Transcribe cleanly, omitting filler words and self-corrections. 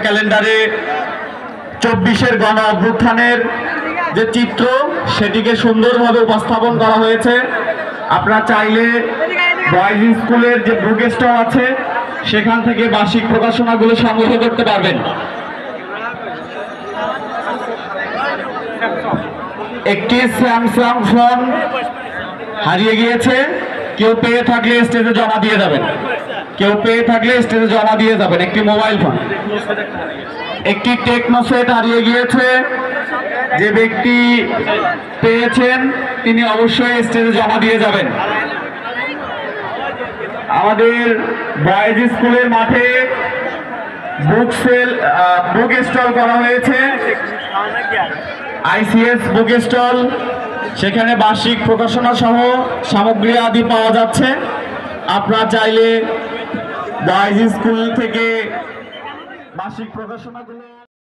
ক্যালেন্ডারে 24-এর গণ অভ্যুত্থানের যে চিত্র সেটিকে সুন্দরভাবে উপস্থাপন করা হয়েছে। আপনারা চাইলে বয়েজ স্কুলের যে বুক স্টল আছে সেখান থেকে বার্ষিক প্রকাশনাগুলো সংগ্রহ করতে পারবেন। একটি স্যামসাং ফোন হারিয়ে গিয়েছে, কেউ পেয়ে থাকলে স্টেজে জমা দিয়ে যাবেন। একটি মোবাইল ফোন, একটি টেকনো সেট হারিয়ে গিয়েছে। যে ব্যক্তি পেয়েছেন তিনি অবশ্যই স্টেজে জমা দিয়ে যাবেন। আমাদের বয়েজ স্কুলের মাঠে বুক স্টল করা হয়েছে, ICS বুক স্টল। সেখানে বার্ষিক প্রকাশনা সহ সামগ্রী আদি পাওয়া যাচ্ছে। আপনারা চাইলে বয়েজ স্কুল থেকে বার্ষিক প্রকাশনাগুলো